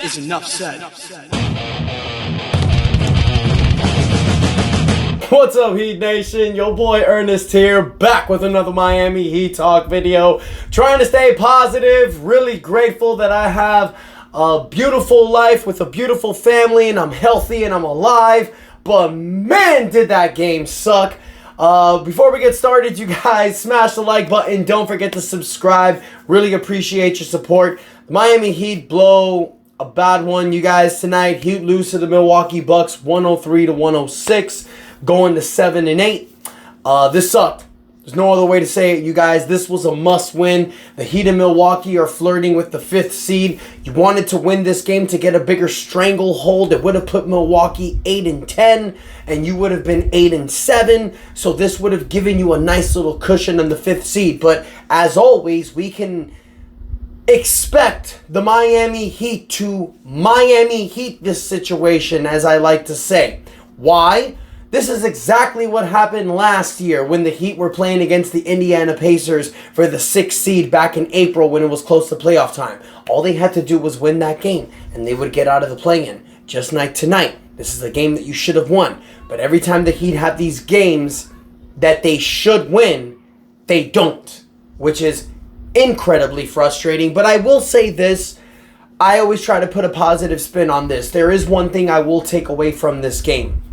is enough said. What's up, Heat Nation? Your boy Ernest here, back with another Miami Heat Talk video. Trying to stay positive, really grateful that I have a beautiful life with a beautiful family and I'm healthy and I'm alive. But man, did that game suck. Before we get started, you guys, smash the like button. Don't forget to subscribe. Really appreciate your support. Miami Heat blow a bad one, you guys, tonight. Heat lose to the Milwaukee Bucks 103-106. Going to 7-8. This sucked. There's no other way to say it, you guys. This was a must-win. The Heat and Milwaukee are flirting with the 5th seed. You wanted to win this game to get a bigger stranglehold. It would have put Milwaukee 8-10, and you would have been 8-7. So this would have given you a nice little cushion in the 5th seed. But as always, we can expect the Miami Heat to Miami Heat this situation, as I like to say. Why? This is exactly what happened last year when the Heat were playing against the Indiana Pacers for the 6th seed back in April when it was close to playoff time. All they had to do was win that game, and they would get out of the play-in. Just like tonight. This is a game that you should have won. But every time the Heat have these games that they should win, they don't. Which is incredibly frustrating. But I will say this. I always try to put a positive spin on this. There is one thing I will take away from this game.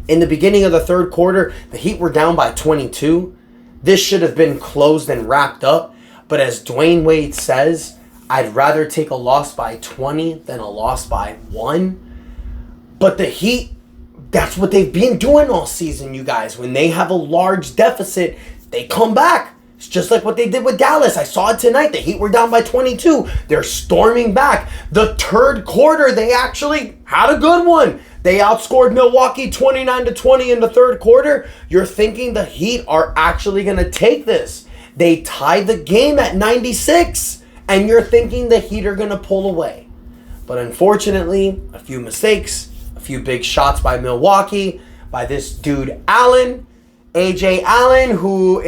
In the beginning of the third quarter, the Heat were down by 22. This should have been closed and wrapped up. But as Dwayne Wade says, I'd rather take a loss by 20 than a loss by 1. But the Heat, that's what they've been doing all season, you guys. When they have a large deficit, they come back. It's just like what they did with Dallas. I saw it tonight. The Heat were down by 22. They're storming back. The third quarter, they actually had a good one. They outscored Milwaukee 29-20 in the third quarter. You're thinking the Heat are actually going to take this. They tied the game at 96. And you're thinking the Heat are going to pull away. But unfortunately, a few mistakes, a few big shots by Milwaukee, by this dude Allen, AJ Allen, who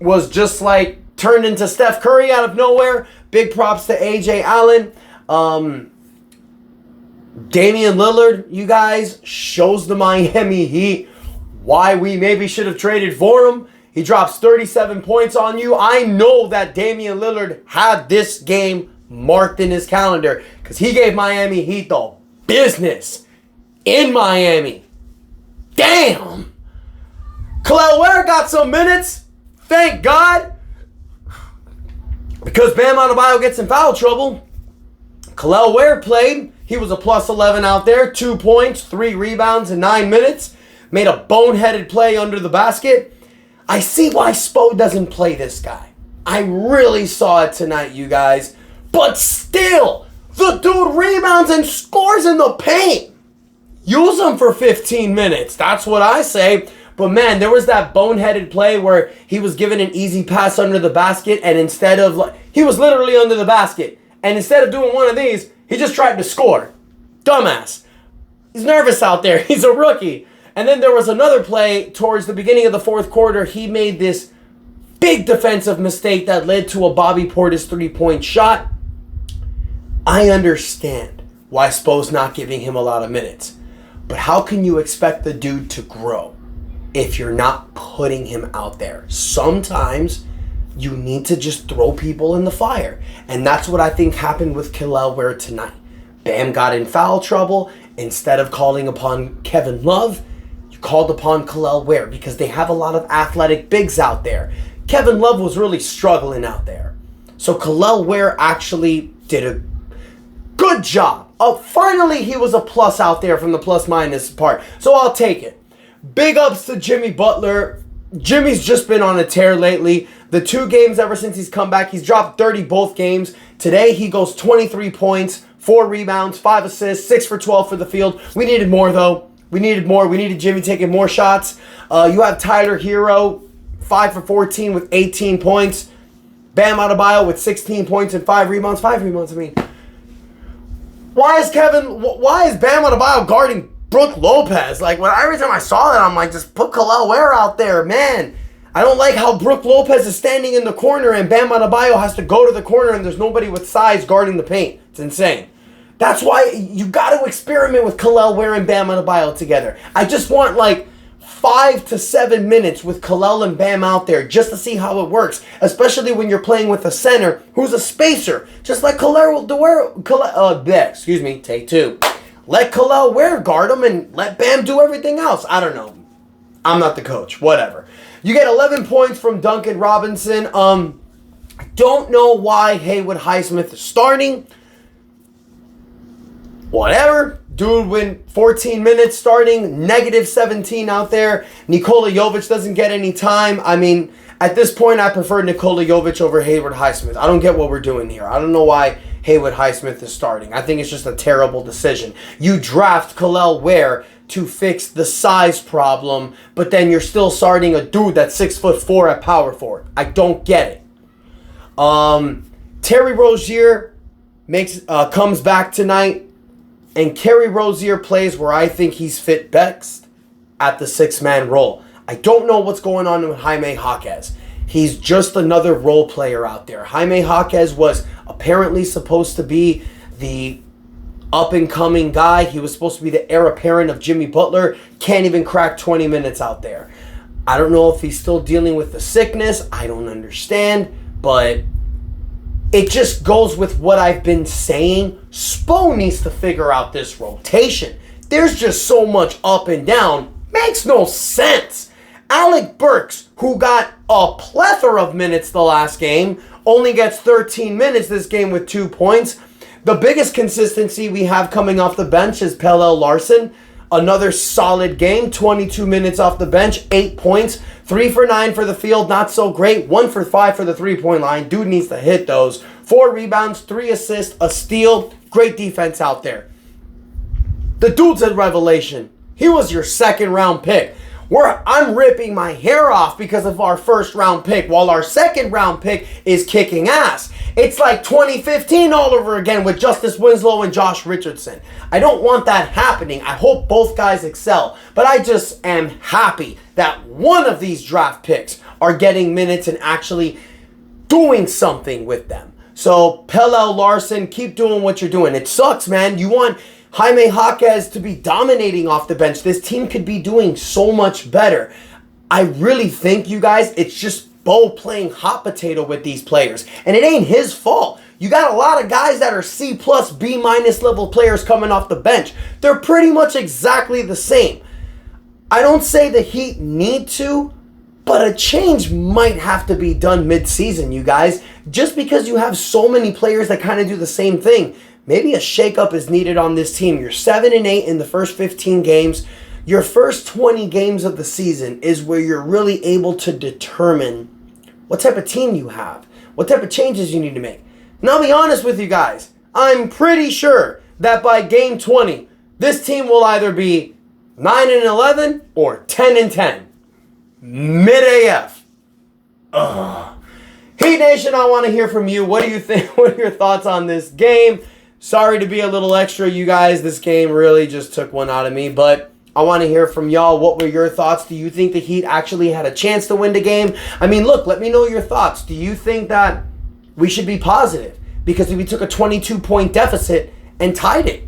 was just like turned into Steph Curry out of nowhere. Big props to AJ Allen. Damian Lillard, you guys, shows the Miami Heat why we maybe should have traded for him. He drops 37 points on you. I know that Damian Lillard had this game marked in his calendar because he gave Miami Heat the business in Miami. Damn! Kel'el Ware got some minutes. Thank God. Because Bam Adebayo gets in foul trouble. Kel'el Ware played. He was a plus 11 out there. 2 points, 3 rebounds in 9 minutes. Made a boneheaded play under the basket. I see why Spo doesn't play this guy. I really saw it tonight, you guys. But still, the dude rebounds and scores in the paint. Use him for 15 minutes. That's what I say. But man, there was that boneheaded play where he was given an easy pass under the basket, and instead of, he was literally under the basket. And instead of doing one of these, he just tried to score. Dumbass. He's nervous out there. He's a rookie. And then there was another play towards the beginning of the fourth quarter. He made this big defensive mistake that led to a Bobby Portis 3-point shot. I understand why Spo's not giving him a lot of minutes. But how can you expect the dude to grow if you're not putting him out there? Sometimes you need to just throw people in the fire. And that's what I think happened with Kel'el Ware tonight. Bam got in foul trouble. Instead of calling upon Kevin Love, you called upon Kel'el Ware because they have a lot of athletic bigs out there. Kevin Love was really struggling out there. So Kel'el Ware actually did a good job. Finally, he was a plus out there from the plus-minus part. So I'll take it. Big ups to Jimmy Butler. Jimmy's just been on a tear lately. The 2 games ever since he's come back, he's dropped 30 both games. Today, he goes 23 points, 4 rebounds, 5 assists, 6 for 12 for the field. We needed more, though. We needed more. We needed Jimmy taking more shots. You have Tyler Hero, 5 for 14 with 18 points. Bam Adebayo with 16 points and 5 rebounds. 5 rebounds, I mean. Why is Bam Adebayo guarding Brook Lopez? Like, every time I saw that, I'm like, just put Kel'el Ware out there, man. I don't like how Brook Lopez is standing in the corner and Bam Adebayo has to go to the corner and there's nobody with size guarding the paint. It's insane. That's why you got to experiment with Kel'el Ware and Bam Adebayo together. I just want like 5 to 7 minutes with Kel'el and Bam out there just to see how it works, especially when you're playing with a center who's a spacer. Just let take 2. Let Kel'el Ware guard him and let Bam do everything else. I don't know. I'm not the coach. Whatever. You get 11 points from Duncan Robinson. I don't know why Haywood Highsmith is starting. Whatever. Dude went 14 minutes starting, -17 out there. Nikola Jovic doesn't get any time. I mean, at this point, I prefer Nikola Jovic over Haywood Highsmith. I don't get what we're doing here. I don't know why Haywood Highsmith is starting. I think it's just a terrible decision. You draft Kel'el Ware to fix the size problem, but then you're still starting a dude that's 6'4" at power forward. I don't get it. Terry Rozier comes back tonight. And Kerry Rozier plays where I think he's fit best, at the 6-man role. I don't know what's going on with Jaime Jaquez. He's just another role player out there. Jaime Jaquez was apparently supposed to be the up-and-coming guy. He was supposed to be the heir apparent of Jimmy Butler. Can't even crack 20 minutes out there. I don't know if he's still dealing with the sickness. I don't understand. But it just goes with what I've been saying. Spo needs to figure out this rotation. There's just so much up and down. Makes no sense. Alec Burks, who got a plethora of minutes the last game, only gets 13 minutes this game with 2 points. The biggest consistency we have coming off the bench is Pelle Larsson. Another solid game, 22 minutes off the bench, 8 points, 3 for 9 for the field, not so great, 1 for 5 for the three-point line. Dude needs to hit those. 4 rebounds, 3 assists, a steal, great defense out there. The dude's a revelation. He was your second-round pick. I'm ripping my hair off because of our first-round pick, while our second-round pick is kicking ass. It's like 2015 all over again with Justice Winslow and Josh Richardson. I don't want that happening. I hope both guys excel. But I just am happy that one of these draft picks are getting minutes and actually doing something with them. So, Pelle Larsson, keep doing what you're doing. It sucks, man. You want Jaime Jaquez to be dominating off the bench. This team could be doing so much better. I really think, you guys, it's just Bo playing hot potato with these players. And it ain't his fault. You got a lot of guys that are C+, B- level players coming off the bench. They're pretty much exactly the same. I don't say the Heat need to, but a change might have to be done mid-season, you guys. Just because you have so many players that kind of do the same thing, maybe a shakeup is needed on this team. You're 7-8 in the first 15 games. Your first 20 games of the season is where you're really able to determine what type of team you have, what type of changes you need to make. And I'll be honest with you guys, I'm pretty sure that by game 20, this team will either be 9-11 or 10-10. Mid-AF. Heat Nation, I want to hear from you. What do you think? What are your thoughts on this game? Sorry to be a little extra, you guys. This game really just took one out of me, but I want to hear from y'all. What were your thoughts? Do you think the Heat actually had a chance to win the game? I mean, look, let me know your thoughts. Do you think that we should be positive? Because we took a 22-point deficit and tied it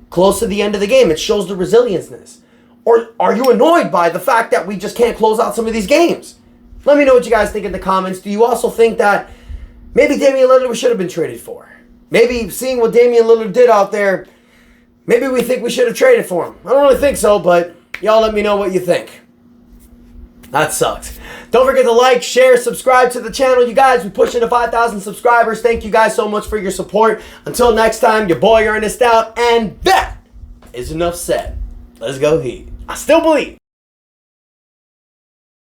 close to the end of the game. It shows the resilienceness. Or are you annoyed by the fact that we just can't close out some of these games? Let me know what you guys think in the comments. Do you also think that maybe Damian Lillard should have been traded for? Maybe seeing what Damian Lillard did out there, maybe we think we should have traded for him. I don't really think so, but y'all let me know what you think. That sucks. Don't forget to like, share, subscribe to the channel. You guys, we're pushing to 5,000 subscribers. Thank you guys so much for your support. Until next time, your boy Ernest out, and that is enough said. Let's go Heat. I still believe.